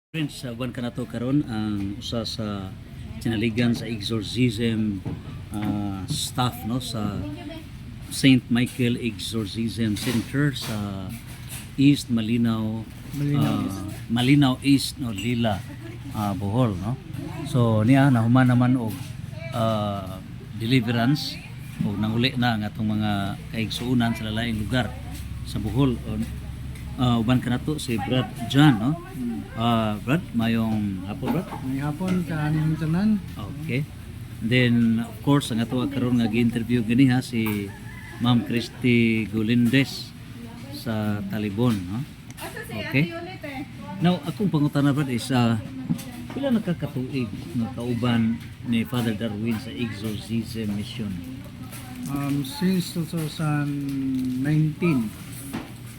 Friends, sa buwan ka na to karon ang usa sa tinaligan sa exorcism staff no sa Saint Michael Exorcism Center sa East Malinaw Malinaw East no Lila Bohol no. So niya nahuman naman og deliverance og nanguli na ang atong mga kaigsuonan sa laing lugar sa Bohol. Uban ka na to si Brad John no. Brad, mayong hapon Brad. May hapon ka aning tanan. Okay. Then of course ang ato karon nga gi-interview gani ha si Ma'am Christy Golindes sa Talibon no. Okay. Now akong pangutana Brad is pila nakakatuig nga kauban ni Father Darwin sa exorcism mission? Since 2019.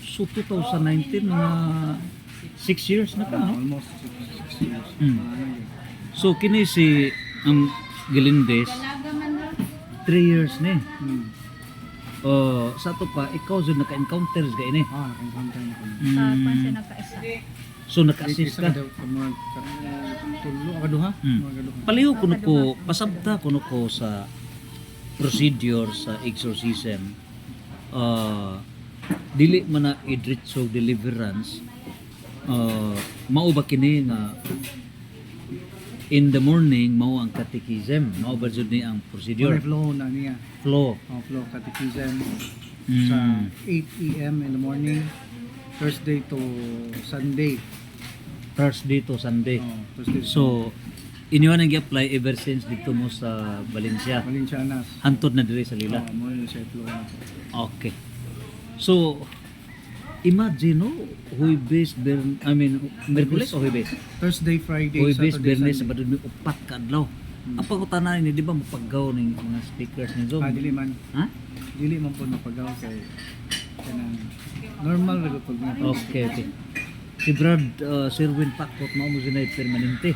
So 2019 mga 6 years na ka no? Almost 6 years. So kini si Gelindes 3 years ni. Sa to pa ikaw jud naka-encounters ga ini. Naka-encounter na ko. Pansin nagkaisa. So naka-assist ka. Tulo ka duha. Paliw kuno ko pasabta kuno ko sa procedure sa exorcism. Dili man na idritso deliverance. Mao ba kini nga in the morning mao ang catechism, mao ba jud ni ang procedure? Flow na niya. Flow. Flow catechism sa 8 a.m. in the morning, Thursday to Sunday. Thursday to Sunday. Thursday to So inyo nang gi-apply ever since dito mo sa Valencia. Valencianas. Hantod na diri sa Lila. Mo yung sa flow na to. Okay. So imagine no, Huwebes, Merkules o Huwebes? Thursday, Friday, Huwebes, Saturday, Bernes, Sunday. Sabado, may upat ka adlaw. Ang pangutanan ni di ba mapagaw ning mga speakers ni Zoom? Dili man. Ha? Dili man po napagaw kay kanang normal ra pag na. Okay. Si Brad Sherwin Pakot mao mo sinay permanente.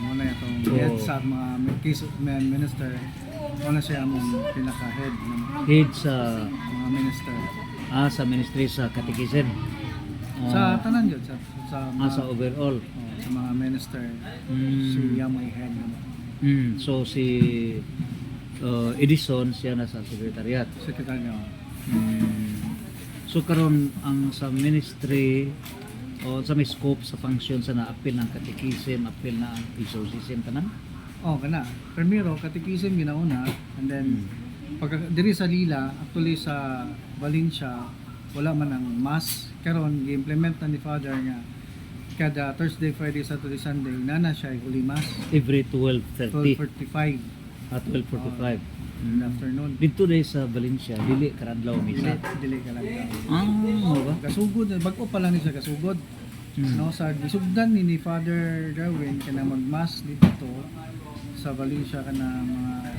Muna itong So, head sa mga case minister. Muna siya among pinaka-head ng Head sa mga minister. sa ministry sa catechism. Sa tanan yun, sa Sa overall. sa mga minister, Mm. si Yamoy head naman. So si Edison siya na sa secretariat. Sekretaryo. So karon ang sa ministry o sa may scope sa function sa na-appeal ng catechism, appeal na ang exorcism tanan. Kana. Primero, catechism ginauna, and then pag diri sa Lila, actually sa Valencia, wala man ang mass. Karon gi-implement na ni Father nga kada Thursday, Friday, Saturday, Sunday nana siya Holy Mass Every 12:30 12:45 at 12:45. in the afternoon. Dito dahil sa Valencia, dili karadlaw misa. Dili ka lang. Mo ba? Kasugod, bago pa lang ni siya kasugod. No, sa gisugdan ni Father Darwin kana magmas dito sa Valencia kana mga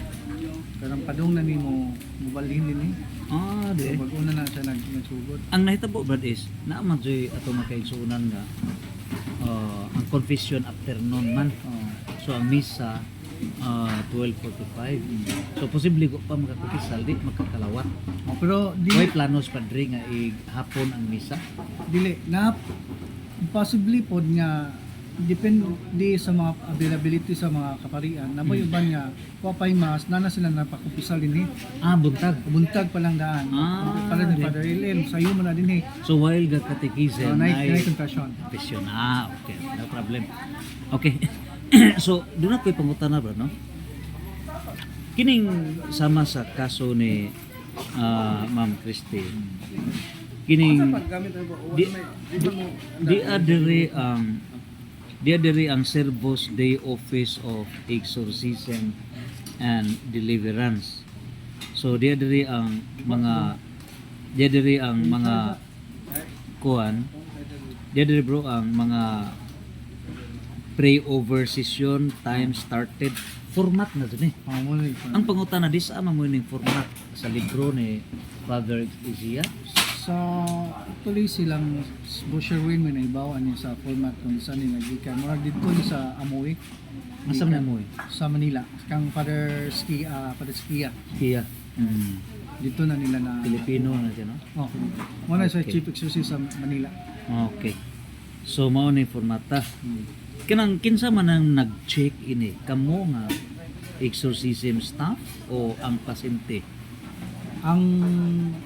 kanang padung na nimo mubalhin din ni. Di. Bago na siya nagsugod. Ang nahitabo Brad is naaman joy ato makaigsuonan nga ang confession afternoon man. So ang misa 12:45. So posible ko pa makakukisal di makakalawat. Pero Way dili planos padre nga hapon ang misa. dili na possibly pod nga depende sa mga availability sa mga kaparian na may uban nga papay mas nana sila napakumpisal din Buntag. buntag pa lang daan para ni di. Father Ilim sayo mo na din So while the catechism night confession. confession. Okay. No problem. Okay. So doon na ko'y pangutana bro no? Kining sama sa kaso ni Ma'am Christy. Kining di adiri ang Servos Day Office of Exorcism and Deliverance. So di adiri ang mga kuan. Di adiri bro ang mga pray over session time started format na dun eh. Ang pangutana di sa mo ning format sa libro ni Father Izia. Sa actually silang Busherwin may naibawan niya sa format kung saan nila gikan murag dito ni sa Amoy Masam na mo eh. sa Manila kang Father Skia Kaya dito na nila na Pilipino na siya no. muna sa Okay. Chief Exorcist sa Manila. Okay. So mao ni formata. Kanang kinsa man ang nag-check ini? Kamo nga exorcism staff o ang pasyente? Ang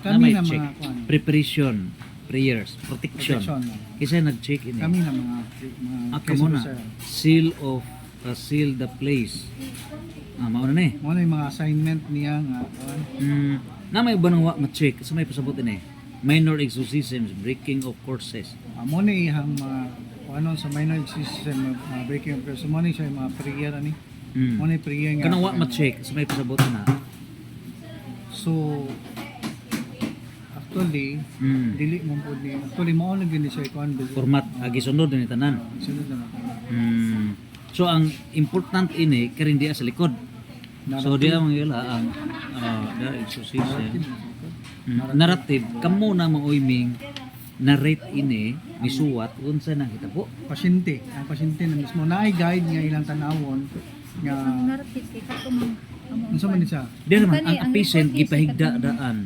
Na kami may na check. mga kuan. Preparation, prayers, protection. Protection. Kinsa nag-check ini? Kami na mga case Kamo na. officer. Seal the place. Mao na ni. Mo na yung mga assignment niya nga kuan. Na may ba nang wa ma-check? Sa may pasabot ini? Minor exorcisms, breaking of courses. Mo na ihang mga ano sa minor system breaking of curse. Mo na siya yung mga prayer ani. Mo na yung prayer nga. Kanang wa ma-check, sa may pasabot na. So actually dili mo pud ni actually mo na gini siya kuan Format agi sunod ni tanan. sunod na ako. So ang important ini karing diya sa likod. So diya mga ila ang the exorcism. Narrative kamo na maoyming narrate ini misuwat unsa nang hitabo. Pasyente, ang pasyente na mismo naay guide nga ilang tanawon nga Ang narrative kay katong unsa man ni siya. Diya naman Kani, ang ang patient report ni gipahigda sa daan.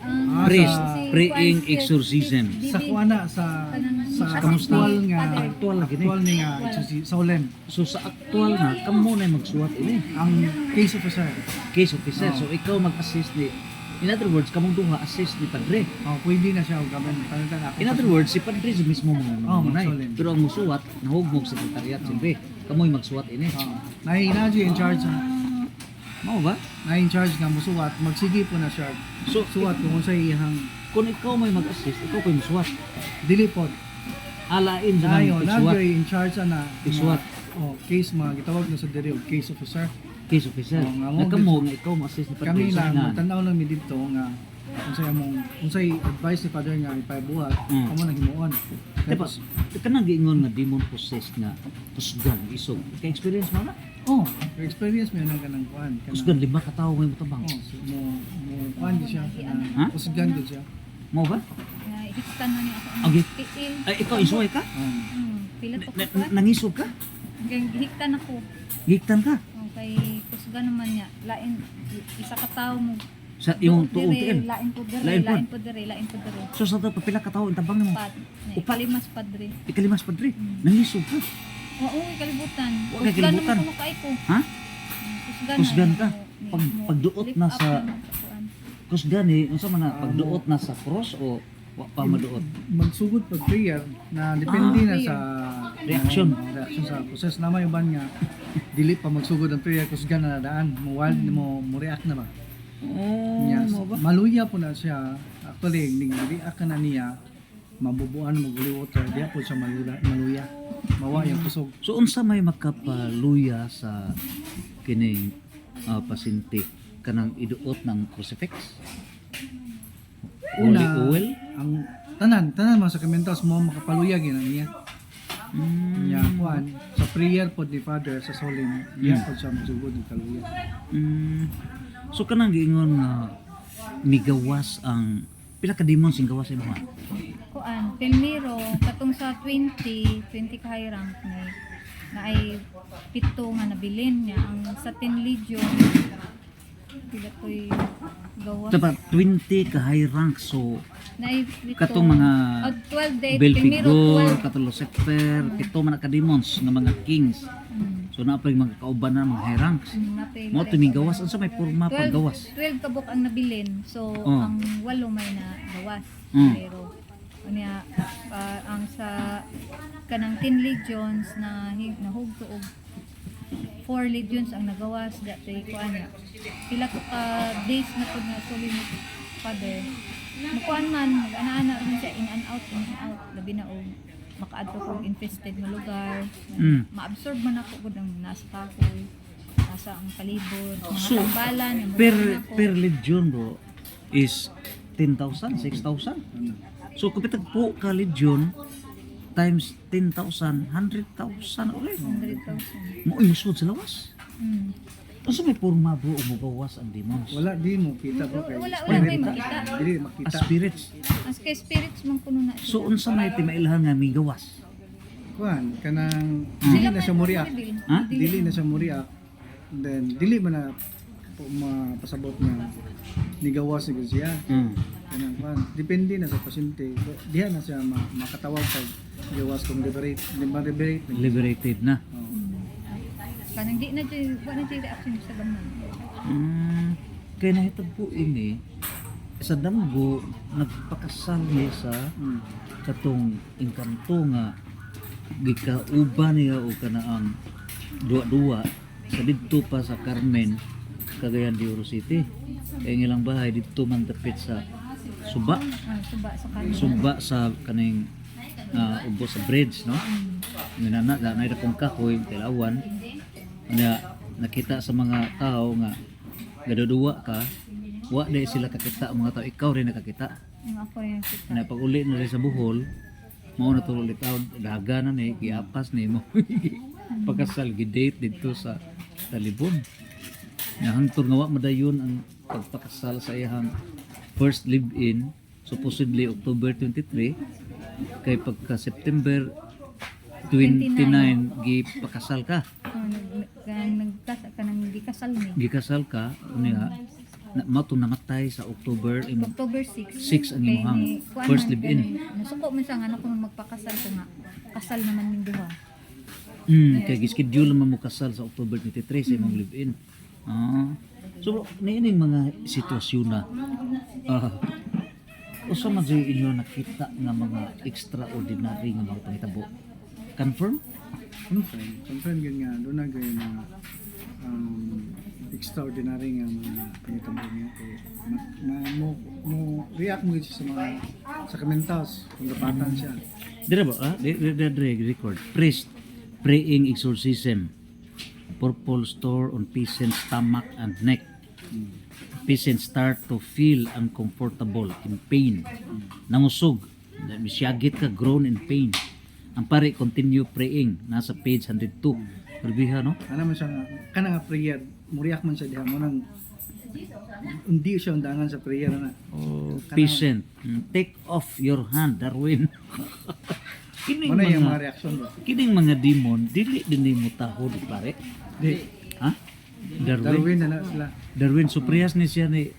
Ah, Priest, sa- praying exorcism. Sa kuana sa Kamusta? actual lagi ni. actual ni nga solemn So sa aktual na kamo na magsuwat ini. ang case officer. Case officer. Oh. So ikaw mag-assist ni in other words, kamong duha assist ni padre. Pwede na siya og gaban palitan ako. In other words, si padre sa mismo mga manunay. magsulin. Pero ang musuwat, nahugmog sekretariat silbi. Kamoy magsuwat ini. Naay in charge Mao ba? naay in charge nga musuwat magsige po na siya. So Suwat kung unsay iyang kung ikaw may mag-assist, ikaw ko'y musuwat. dili pod. Alain sa Ayo, mga isuwat. nagyoy in charge ana. Isuwat. Case mga gitawag na sa diri og case officer. Case officer. Oo, nga mo, Na kamo nga ikaw ma-assist ni padre Kami sa lang inahan. tanaw lang mi dito nga unsay advice ni father nga ipabuhat amo nang himuon. Diba, kanang giingon nga demon possessed nga kusgan isog. Kay experience mo na? Your experience mo nang kanang kuan. Kusgan lima ka tawo may mutabang. So, mo kuan di siya. Ha? Usgan di siya. Mo ba? hiktan na niya ako. Okay. Tiil. Ay ikaw isuway ka? Pila to Na- ko. Nangisog ka? Hiktan ako. Giktan ka? Okay, kusga naman niya. Lain isa ka tawo mo. Sa imong tuong Dire, tiil. Lain po dire, Lain pod. lain po dire, lain po dire. So sa to pila ka tawo intabang nimo? Pat. Upat. Kalimas padre. Ikalimas padre. Nangisog ka. Oo, kalibutan. Wa kay kalibutan. Kusgan naman kay ko. Ha? Kusgan. Kusgan na, ka? mo- Pag- mo- pagduot lift na up sa- naman kuan. Kusgan ni unsa man na pagduot na sa cross o wa pa maduot? Magsugod pag prayer na depende na prayer. sa Reaction. reaction sa process na may uban nga dili pa magsugod ang prayer kusgan na nadaan mo wild mo react na ba. Oh, Yes. mo ba? Maluya po na siya. Actually, ning react ka na niya mabubuan mo guli water diha po siya maluya. Mawa yung kusog. So unsa may makapaluya sa kining pasyente kanang iduot ng crucifix? Holy oil? Ang tanan mga sakramentos mo makapaluya gina niya. Nya kuan sa prayer po ni Father sa solemn diha po siya magsugod ng kaluya. So kanang giingon nga migawas ang pila ka demon sing gawas imong ha? Kuan, Pelmiro, katong sa 20 ka high rank na ay pito nga nabilin niya ang sa 10 legion pila ko'y gawas Dapat 20 ka high rank so na ay pito katong mga 12 day Belfigor, Pelmiro katong Lucifer, pito man ka demons nga mga kings. 12 So na pa yung mga kauban na mga high ranks. napay Mo tumigawas unsa may porma paggawas? 12 kabuk ang nabilin so Oh. ang 8 may na gawas Mm. pero unya ang sa kanang 10 legions na nahugto og 4 legions ang nagawas dati kuan nga pila ko ka days na pud nga sulit ni Father makuan man mag-ana-ana rin siya in and out labi na og makaadto kog infested nga lugar ma-absorb man ako gud ang nasa kahoy nasa ang palibot mga So, tambalan yung per legion bro is 10,000, 6,000. So kapit po ka legion times 10,000, 100,000 ulit. 100,000 Mo imusod sa lawas. mm. Unsa may porma bro o mugawas ang demons? Wala di mo kita bro kay Wala spirit. kayo makita. Dili Ah, makita. spirits. As kay spirits man kuno na So unsa may timailhan nga migawas? Kuan kanang dili na siya mo react. Ha? Dili na siya mo react. Then dili man na po mapasabot nga nigawas ni siya. kanang kuan depende na sa pasyente. Diha na siya makatawag sa gawas kung liberate. Liberated na. Oh. Kanang di na dyan, wala na dyan reaction sa gamon. Kaya nahitagpo ini sa Damgo nagpakasal niya sa Mm. katong engkanto nga gikauban niya o kanaang duwa-duwa sa didto pa sa Carmen, Cagayan de Oro City. Kaya ang ilang bahay didto man dapit sa Suba, Suba sa kanila. Suba sa kaning ubo sa bridge, no? Minana na na kong kahoy tilawan. Nga nakita sa mga tao nga gaduduwa ka, wa dahil sila kakita ang mga tao, ikaw rin nakakita. Ang ako yung kita. Na pag uli na rin sa Bohol, mao na tuloy tao, daga na ni, giapas ni mo. Pagkasal, gidate dito sa Talibon. Nga hangtod nga wa madayon ang pagpakasal sa iyang first live-in, supposedly October 23, kay pagka September 29, gipakasal ka. Nagkasal ka nang di kasal ni. Gikasal ka, unya, mato namatay sa October October 6. 6 ang imong first live-in. Nasuko man siya nga ano kung magpakasal ko nga. Kasal naman ning duha. Kaya gischedule naman mo kasal sa October 23 sa imong live-in. So, niining mga sitwasyon na usa man sa inyo nakita nga mga extraordinary nga mga pangitabo. Confirm? Confirm yun nga, doon na gaya na extraordinary nga mga panitabo niya. Mo react mo siya sa mga sa comments kung dapatan siya. Dire ba? Dire record. Priest praying exorcism. Purple store on patient's stomach and neck. Patient start to feel uncomfortable, in pain. Nangusog. Misyagit ka, groan in pain. Ang pare, continue praying. Nasa page 102. Perbiha, no? Ano man siya nga, kana nga prayer, muriak man siya diha mo nang hindi siya undangan sa prayer na. Oh, patient. Take off your hand, Darwin. Kining Ano yung mga mga, reaction ba? kining mga demon, dili din mo tahod, pare. Di, Ha? Darwin na sila. Darwin, supriyas ni siya ni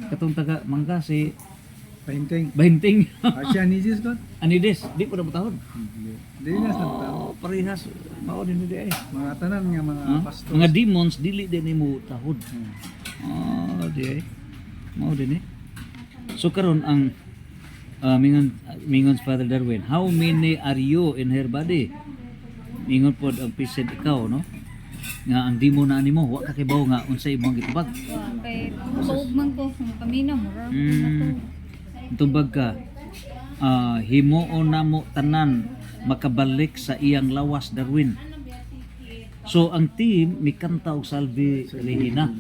katong taga mangga si Pahinting. Bahinting. Siya ni Jesus God? Anides, di po na butahon. Di na sa tao. Oh, parehas mao din di ay. Mga tanan nga mga pastor. Mga demons dili din mo tahod. Hmm. Oh, di ay. Mao din eh. So karon ang mingon Father Darwin, how many are you in her body? Mingon pod ang patient ikaw, no? Nga ang demon na animo, wa ka kibaw nga unsay imong gitubag. Kay tuog man ko kamina mo. Tubag ka, himuon na mo tanan makabalik sa iyang lawas, Darwin. So ang team mikanta og salve lehina.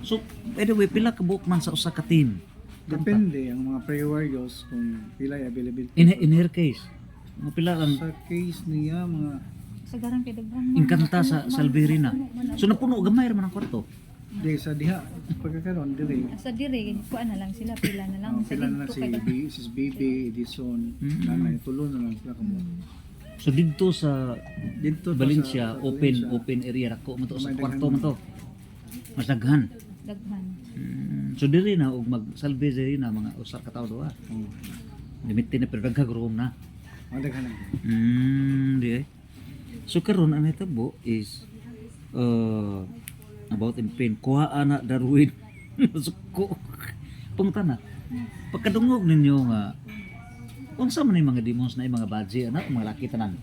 So anyway, pila ka buok man sa usa ka team? Depende ang mga prayer warriors kung pila ay available. In her case, mga pila ang Sa case niya mga Sa garang kay daghan. inkanta sa Salverina. So napuno gamay ra man ang kwarto. di sa diha pagkakaroon dili. Sa dire kuan na lang sila pila na lang sa Pila na dito si kay daghan. Sis Baby, Edison, nanay tulo na lang sila kamo. So dito sa Dito Valencia, sa open area rako man to sa May kwarto daghan man to. Mas daghan. Daghan. So diri na og magsalve diri na mga usa ka tawo duha. Oh, Limited na pero daghang room na. daghan na. Di ay. So karon ang hitabo is about in pain. Kuha na Darwin. Suko. Punta na. Pagkadungog ninyo nga unsa man yung mga demons na yung mga badge ana mga laki tanan.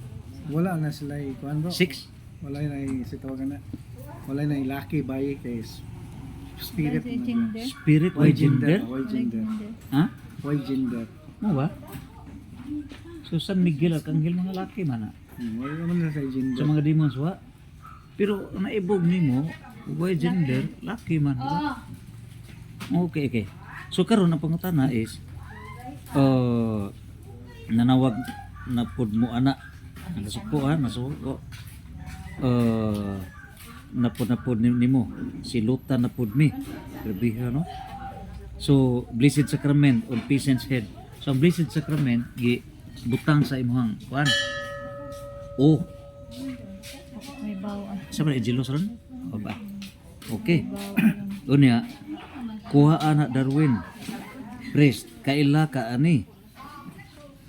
Wala na sila kuan bro. 6. Wala na si tawagan na. Wala na lucky by kay spirit. Kasi gender. Spirit or gender? Why gender? Ha? Why gender? Mo ba? So San Miguel Arcangel mga laki man na. Wala naman na sa gender. Sa mga demons wa. Pero naibog nimo why gender laki man. Diba? Okay. So karon ang pangutana is nanawag na pud mo ana. Nasuko nasuko. Napod nimo si Luta napod mi. Grabe no. So Blessed Sacrament on patient's head. So ang Blessed Sacrament gi butang sa imong kuan. Oh, May bawaan. sa man ijilos ron? O ba? Okay. Bawaan. Unya, kuha anak Darwin. Priest. kaila ka ani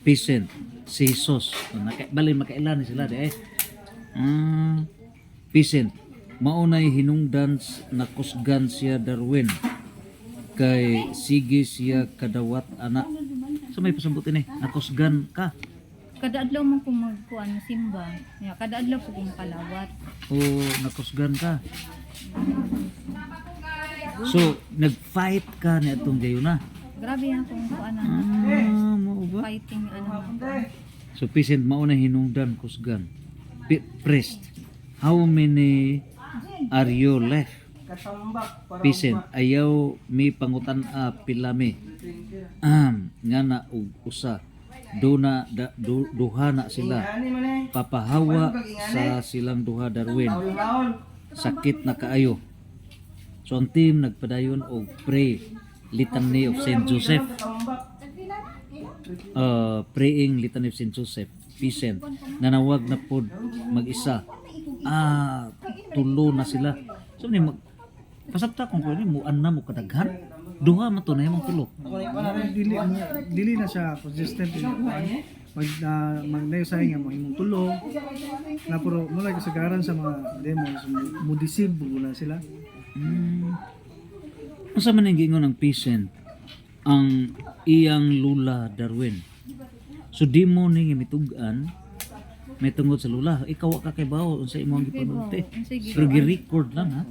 patient si Jesus. Balin makaila ni sila de. Patient maunay hinungdan na kusgan siya Darwin kay sige siya kadawat anak. So may pasabutin nakusgan ka. Kada adlaw man kung magkuan simba. Ya, kada adlaw po kung kalawat. O nakusgan ka. So nag-fight ka ni atong gayuna. Grabe yan kung kuan ang Mao ba? fighting So patient mauna hinungdan kusgan. Priest, how many are you left? Patient, ayaw mi pangutan pilami. Nga na usa. Duha na sila. Papahawa sa silang duha Darwin. Sakit na kaayo. So ang team nagpadayon og pray litany of Saint Joseph. Praying litany of Saint Joseph. Patient, nanawag na pod mag-isa. Tulo na sila. So ni pasabta kung kuno mo anna mo kadaghan. Duha man to na imong tulo. Dili na siya consistent magdayo sa nga imong tulo na pero mula kasagaran sa mga demons mo deceive na sila. Asa man ang giingon ng patient ang iyang lula Darwin. So di mo ni mitugan may tungod sa lula. Ikaw wa ka kay bawo unsa imong gipanulti. Pero gi-record lang ha.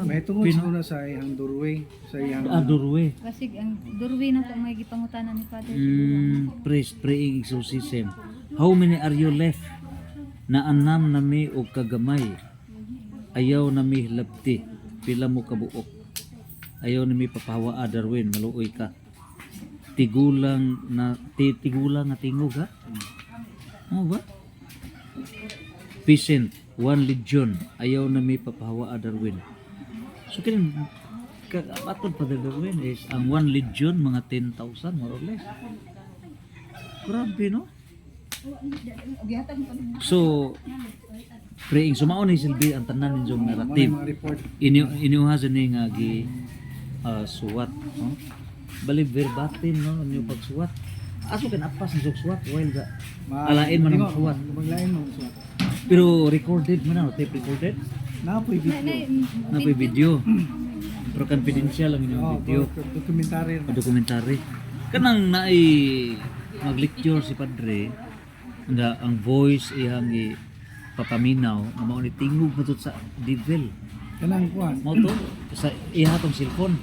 May tungod siguro sa iyang doorway, sa iyang Doorway. Kasi ang durwi na to may gipangutanan ni Father. Praise, praying exorcism. How many are you left? Na anam na mi og kagamay. Ayaw na mi labti. Pila mo kabuok. Ayaw na mi papahawa Darwin, maluoy ka. Tigulang nga tingog ha? Ano ba? Patient, 1 legion. Ayaw na mi papahawa Darwin. So kining kakabatod pa Darwin is ang 1 legion mga 10,000 more or less. Grabe no? So praying sumao ni silbi ang tanan ninyong narrative. mga report. Inuha sa ni nga gi suwat, no? Bali verbatim no yung pagsuwat. Aso kan apas ng suwat while ga alain man ang suwat. Maglain mo suwat. Pero recorded man na, tape recorded. Na po video. Na po video. Pero confidential lang yung video. Documentary. Dokumentary. Kanang naay mag-lecture si Padre nga ang voice iyang papaminaw nga mao ni tingog mo sa devil. Kanang kuan. Mao to sa iya tong cellphone.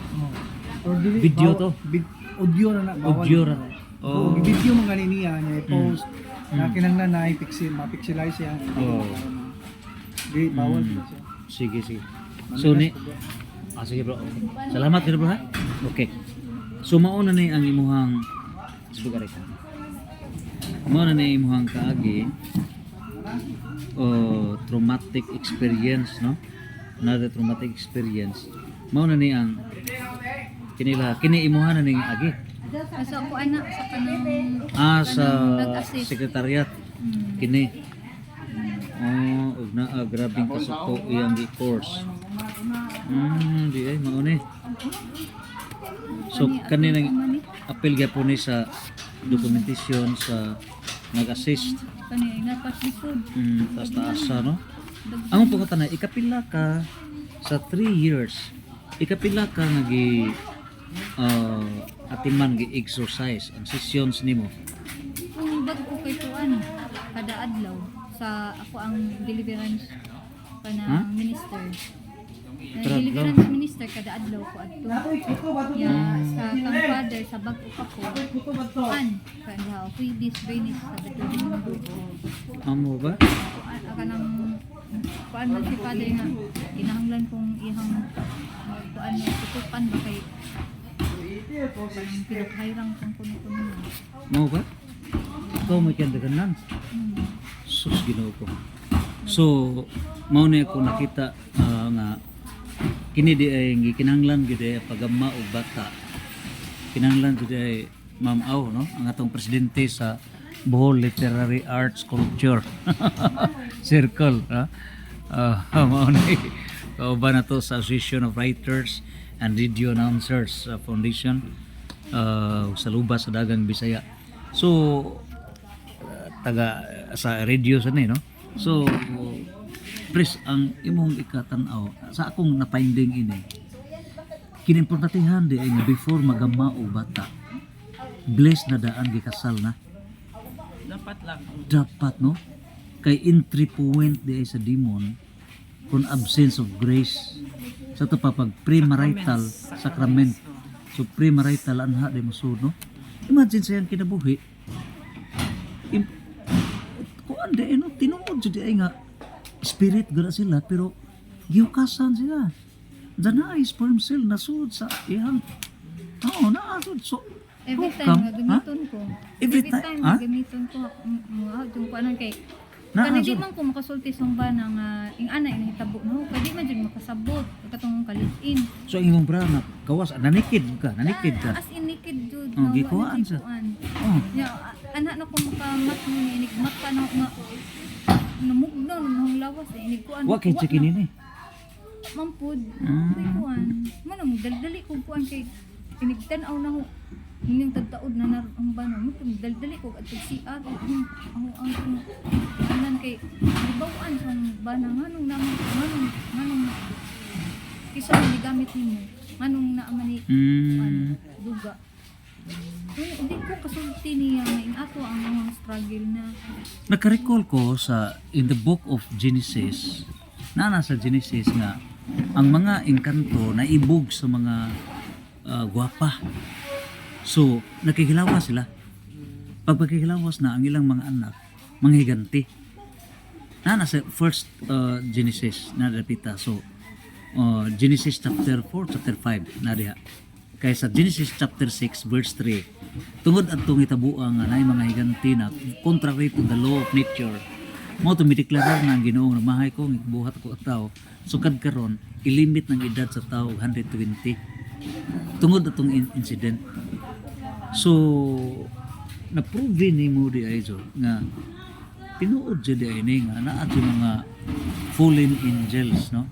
Or dili Video to. Audio na bawal. Audio ra. Oh, video mga niya niya post na kinahanglan na mapixelize siya. Di bawal siya. Sige. So ni sige bro. Salamat bro ha. Okay. So mao na ni ang imuhang sibugari ka. Mao na ni imuhang kaagi traumatic experience no. Another traumatic experience. Mao na ni ang kini imuha na ning agi. So ako anak sa kanang Sa nag-assist. sekretariat kini. Ug na grabing kasuko iyang gi-course. Di ay mao ni. So kaninang apel gyapon ni sa dokumentasyon sa nag-assist. Kani napas likod. Taas-taasa no. Ang pagkatana ikapila ka sa 3 years. Ikapila ka nga gi atiman gi-exercise ang sessions nimo. Kung bag ko kay tuan kada adlaw sa ako ang deliverance kanang minister. Kada adlaw? Deliverance minister kada adlaw ko adto. Ya sa kang father sa bag ko ko. Kanya Freebies Venice sa betulin ng grupo. Amo ba? Kanang kuan man si father nga kinahanglan kong ihang kuan mo tutupan ba kay pinakairang kang kuno-kuno. Mao ba? Ikaw may kandagan sus Ginoo ko. So mao ni ako nakita nga kini di ay gikinahanglan gyud ay pagamma og bata. Kinahanglan gyud ay Ma'am Aw no, ang atong presidente sa Bohol Literary Arts Culture Circle ha. Mao ni kauban na to sa Association of Writers and Radio Announcers Foundation. sa lubas sa dagang Bisaya. So taga sa radio sa no. So pres ang imong ikatan-aw sa akong na-finding ini. Kinimportantehan di ay nga before magamao bata. Blessed na daan gikasal na. Dapat no kay entry point di ay sa demon kung absence of grace sa to pa pag premarital sacrament. So premarital anha di masud no. Imagine sayang kinabuhi. Kuan di no tinuod jud di ay nga spirit gura sila pero giukasan sila. Dana is sperm cell nasud sa iyang naasud so Every how time come? nga gamiton ko. Every Every time, time ha? nga gamiton ko. Yung kuanan kay Na, Kani di so- man ko makasulti sa ba nga ing ana ing hitabo no kay di man jud makasabot katong kalit-in. So imong bra na kawas nanikid ka. As in naked jud Oh, na gikuhaan wala siya. gikuhaan. Oh. Ya ana na ko makamat mo ni enigmat ka na nga namugno nang lawas inigkuan. Wa kay chicken ini. Mampud. Ah. Kuan. Manong daldali ko kuan kay inigtan-aw na ho. Inyong tagtaod na ang bana mo daldali ko at pagsiat ako ang anan kay ibawaan sa bana nganong nganong kisa ni gamit nimo nganong naaman ni duga. Hindi ko kasulti niya nga ing ato ang mga struggle na Nakarecall ko sa in the book of Genesis. Nasa Genesis nga ang mga engkanto na ibog sa mga gwapa. So, nakikilawas sila. Pag pagkikilawas na ang ilang mga anak, mga higanti. Nasa first Genesis na dapita. So, Genesis chapter 4, chapter 5 na diha. Kaya sa Genesis chapter 6 verse 3, tungod at tungitabuang nga na mga higanti na contrary to the law of nature. Mo tumideklarar na ang Ginoo nga mahay ko buhat ko at tao. Sukad karon ilimit ng edad sa tao 120. Tungod atong incident. So na-prove ni mo di ay so nga tinuod jud ay ni nga naa ato mga fallen angels no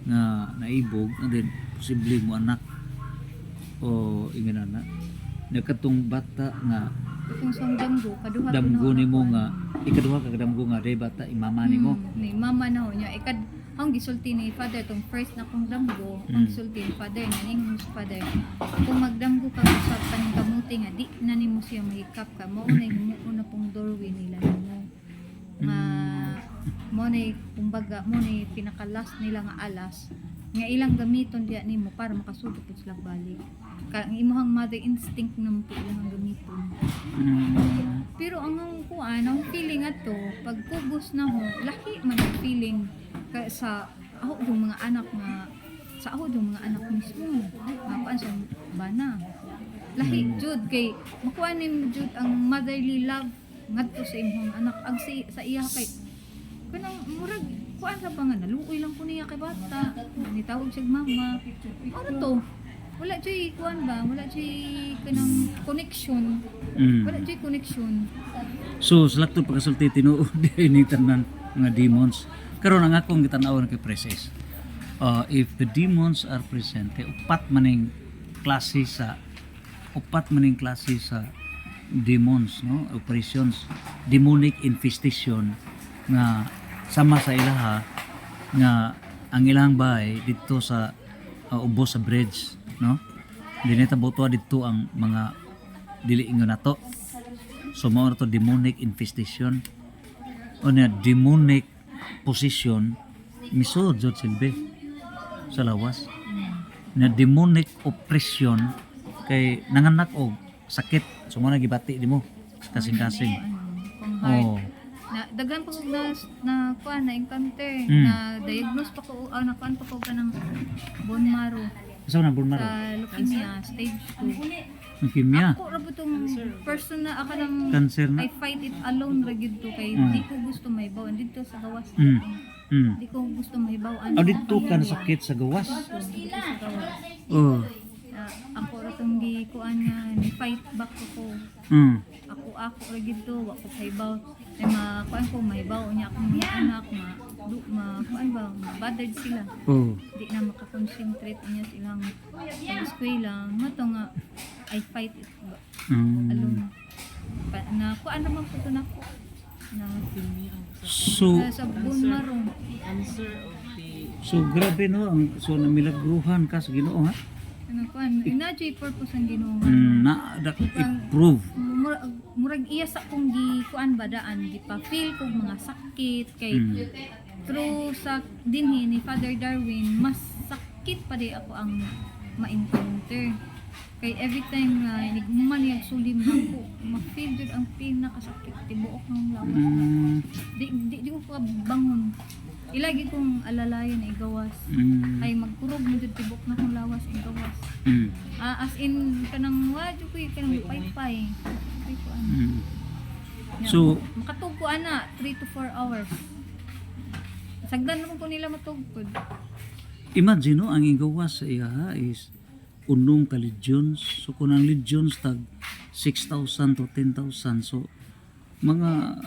nga naibog and then posible mo anak o ingana na nakatong bata nga kung sa damgo kaduha damgo nimo nga ikaduha ka damgo nga day bata imama nimo. ni mama na ho niya ikad ang gisulti ni father tong first na kong damgo ang gisulti ni father na ning father kung magdamgo ka sa paning kamuti nga di na nimo siya mahikap ka mo na himuon na pong doorway nila nimo nga mo na kumbaga mo na pinakalas nila nga alas nga ilang gamiton diya nimo para makasugod pud sila balik ang imuhang mother instinct naman po ilang gamiton. Pero ang kuan, ang feeling ato pag kubos na ho, laki man ang feeling sa ako yung mga anak nga sa ako yung mga anak mismo. Mapaan sa bana. Lahi jud kay makuha nim jud ang motherly love ngadto sa imong anak ag sa iya kay kanang murag kuan ra pa nga naluoy lang ko niya kay bata. Nitawag siya mama. Ano to? Wala jay kuan ba? Wala jay kanang connection. Wala jay connection. So sa laktod pagkasulti tinuod di ni tanan mga demons. Karon ang akong gitan-awon kay Preses. If the demons are present, kay upat maning klase sa demons, no? Operations, demonic infestation nga sama sa ilaha nga ang ilang bahay dito sa ubos sa bridge, no? Dinita buto dito ang mga dili ingon nato. So mao to demonic infestation o na demonic position misod jud silbi sa lawas na demonic oppression kay nanganak og sakit so mo nagibati nimo kasing-kasing. Oh. Na daghan pa ko na kuan na encounter na diagnose pa ko na kuan pa ko kanang bone marrow Sa na bulmaro. sa leukemia stage 2. Leukemia. Ako ra butong person na ako nang Cancer na. I fight it alone ra gyud to kay di ko gusto mahibaw dito sa gawas. Di ko gusto mahibaw Aw dito ka na sakit sa gawas. dito sa gawas. Oh. Ako ra tong gi kuan nga ni fight back ko. Ako ra gyud to wa ko mahibaw. Ay makuan ko mahibaw niya akong mga anak ma ano ba, bothered sila. Oh. Di na makakonsentrate niya silang sa eskwela. Mato nga, I fight it ba? Alone. Na, kuan naman po ito na ko. Na, So, sa bone marrow. so grabe no, so namilagruhan ka sa Ginoo ha? Ano kuan, inadyo'y purpose ang Ginoo. Na improve. Murag iya sa kong gi kuan ba daan gipa-feel kog mga sakit kay through sa dinhi ni Father Darwin mas sakit pa di ako ang ma-encounter kay every time nga nighuman yung sulim ako ma-feel jud ang pinakasakit tibuok ng lawas di ko pa bangon ilagi kong alalayan igawas ay magkurog mo jud tibok na kong lawas igawas as in kanang wadyo ko kanang paypay ay ko ano. So, makatugko ana 3 to 4 hours. Sagdan naman ko nila matugkod. imagine no, ang igawas sa iya is unong ka legions. So kung ang legions tag 6,000 to 10,000, so mga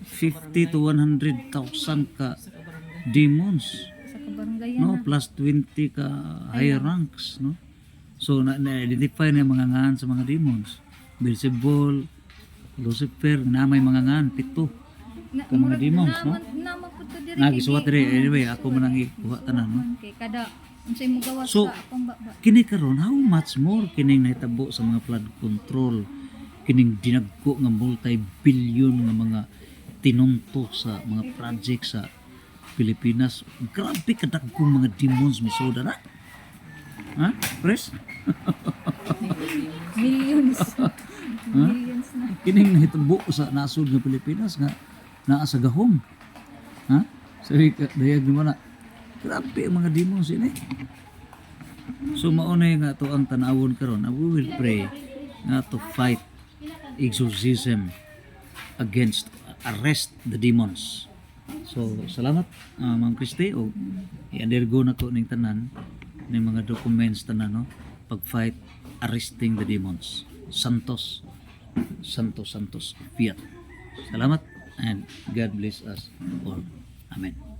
50 to 100,000 ka demons, Sa kabarangay no, na. plus 20 ka high ranks, no. So na-identify na yung mga ngan sa mga demons. Beelzebul, Lucifer, na may mga ngan, 7 Na, ka mga demons, no. Naman po to diri. Nagisuwat diri anyway, ako man ang ikuha tanan, no. Kay kada unsay mo gawas So, sa akong baba. Kini karon how much more kining nahitabo sa mga flood control, kining dinagko nga multi-billion nga mga tinunto sa mga project sa Pilipinas. Grabe kadagkong mga demons misoda na. Ha? Pres? Millions. Millions na. Kining nahitabo sa nasud nga Pilipinas nga naa sa gahom. Ha? Sabi ka dayag ni mana. Grabe ang mga demons ini. So maunay nga to ang tanawon karon. We will pray nga to fight exorcism against arrest the demons. So salamat Ma'am Christy o i-undergo na ko ning tanan ning mga documents tanan no pag-fight arresting the demons. Santos Fiat. Salamat and God bless us all. Amen.